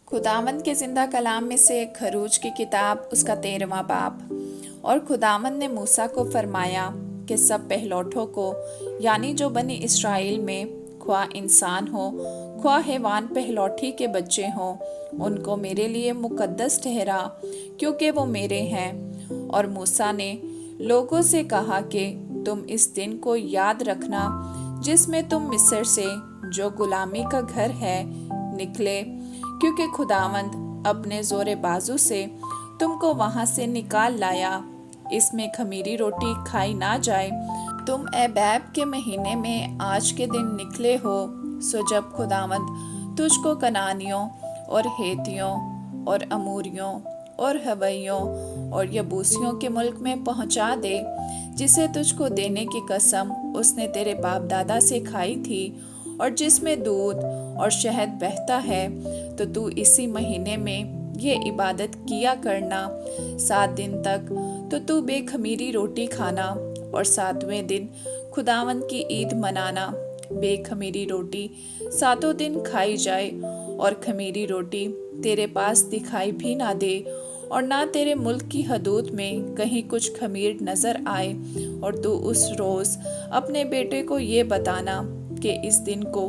खुदावंद के ज़िंदा कलाम में से खरूज की किताब उसका 13वां बाब। और खुदावंद ने मूसा को फरमाया कि सब पहलौठों को यानी जो बनी इसराइल में ख्वाह इंसान हो ख्वाह हैवान पहलौठी के बच्चे हों उनको मेरे लिए मुकद्दस ठहरा क्योंकि वो मेरे हैं। और मूसा ने लोगों से कहा कि तुम इस दिन को याद रखना जिसमें तुम मिस्र से जो गुलामी का घर है निकले, क्योंकि खुदावंद अपने जोरे बाजू से तुमको वहां से निकाल लाया। इसमें खमीरी रोटी खाई ना जाए। तुम एबैब के महीने में आज के दिन निकले हो। सो जब खुदावंद तुझको कनानियों और हेतियों और अमूरियों और हवैयों और यबूसियों के मुल्क में पहुंचा दे जिसे तुझको देने की कसम उसने तेरे बाप दादा से खाई थी और जिसमें दूध और शहद बहता है, तो तू इसी महीने में ये इबादत किया करना 7 दिन तक। तो तू बेखमीरी रोटी खाना और 7वें दिन खुदावंद की ईद मनाना। बेखमीरी रोटी 7 दिन खाई जाए और खमीरी रोटी तेरे पास दिखाई भी ना दे और ना तेरे मुल्क की हदूद में कहीं कुछ खमीर नजर आए। और तू उस रोज अपने बेटे को ये बताना कि इस दिन को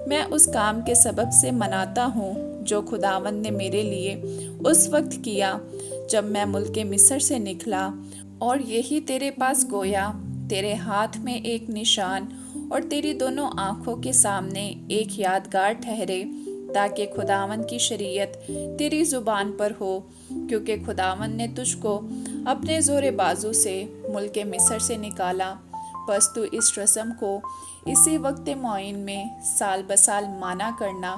मैं उस काम के सबब से मनाता हूँ जो खुदावंद ने मेरे लिए उस वक्त किया जब मैं मुल्क मिस्र से निकला। और यही तेरे पास गोया तेरे हाथ में एक निशान और तेरी दोनों आंखों के सामने एक यादगार ठहरे, ताकि खुदावंद की शरीयत तेरी जुबान पर हो, क्योंकि खुदावंद ने तुझको अपने जोरे बाजू से मुल्क मिस्र से निकाला। बस तू इस रस्म को इसी वक्त मुआयन में साल बसाल माना करना।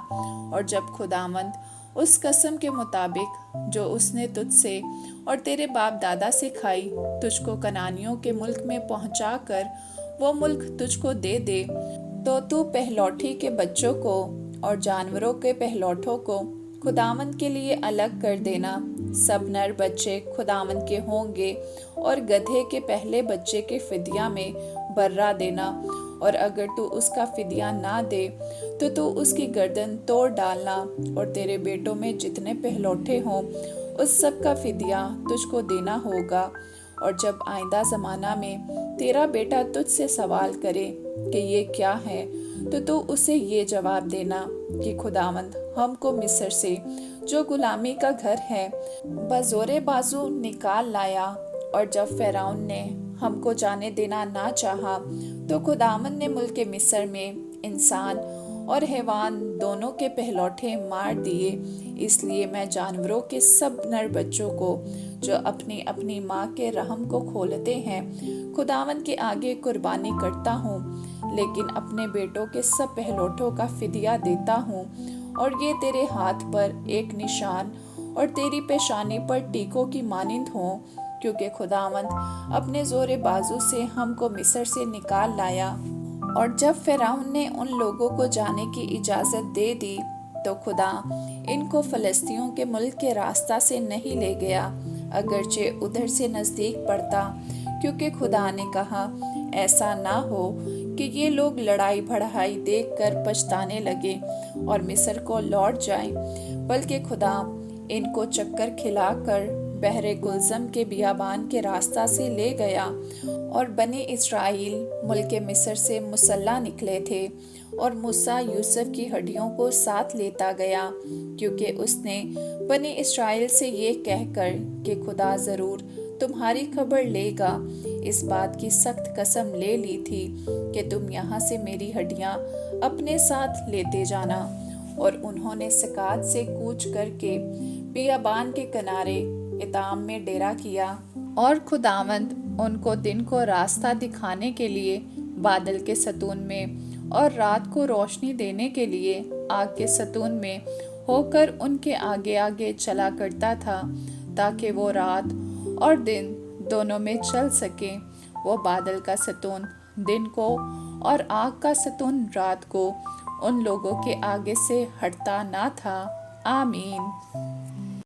और जब खुदावंद उस कसम के मुताबिक जो उसने तुझसे और तेरे बाप दादा से खाई तुझको कनानियों के मुल्क में पहुंचा कर वो मुल्क तुझको दे दे, तो तू पहलौठी के बच्चों को और जानवरों के पहलौठों को खुदावंद के लिए अलग कर देना। सब नर बच्चे खुदावंद के होंगे और गधे के पहले बच्चे के फिदिया में बर्रा देना। और अगर तू उसका फिदिया ना दे तो तू उसकी गर्दन तोड़ डालना। और तेरे बेटों में जितने पहलौठे हों उस सब का फिदिया तुझको देना होगा। और जब आइंदा ज़माना में तेरा बेटा तुझसे सवाल करे कि ये क्या है, तो तू उसे ये जवाब देना कि खुदावंद हमको मिस्र से जो गुलामी का घर है बजोरे बाजू निकाल लाया। और जब फ़िरौन ने हमको जाने देना ना चाहा, तो खुदावंद ने मुल्क मिस्र में इंसान और हैवान दोनों के पहलौठे मार दिए। इसलिए मैं जानवरों के सब नर बच्चों को जो अपनी अपनी माँ के रहम को खोलते हैं खुदावंद के आगे कुर्बानी करता हूँ, लेकिन अपने बेटों के सब पहलौठों का फिदिया देता हूँ। और ये तेरे हाथ पर एक निशान और तेरी पेशानी पर टीकों की मानिंद हो, क्योंकि खुदावंद अपने जोरे बाजू से हमको मिस्र से निकाल लाया। और जब फ़िरौन ने उन लोगों को जाने की इजाज़त दे दी, तो खुदा इनको फ़लस्तियों के मुल्क के रास्ता से नहीं ले गया, अगरचे उधर से नज़दीक पड़ता, क्योंकि खुदा ने कहा ऐसा ना हो कि ये लोग लड़ाई भड़ाई देखकर पछताने लगे और मिस्र को लौट जाएं, बल्कि खुदा इनको चक्कर खिलाकर बहरे गुलजम के बियाबान के रास्ता से ले गया। और बनी इस्राइल मुल्क मिस्र से मुसल्ला निकले थे। और मूसा यूसुफ की हड्डियों को साथ लेता गया, क्योंकि उसने बनी इस्राइल से ये कहकर कि खुदा ज़रूर तुम्हारी खबर लेगा इस बात की सख्त कसम ले ली थी कि तुम यहाँ से मेरी हड्डियाँ अपने साथ लेते जाना। और उन्होंने सकात से कूच करके बियाबान के किनारे इताम में डेरा किया। और खुदावंद उनको दिन को रास्ता दिखाने के लिए बादल के सतून में और रात को रोशनी देने के लिए आग के सतून में होकर उनके आगे आगे चला करता था, ताकि वो रात और दिन दोनों में चल सके। वो बादल का सतून दिन को और आग का सतून रात को उन लोगों के आगे से हटता ना था। आमीन।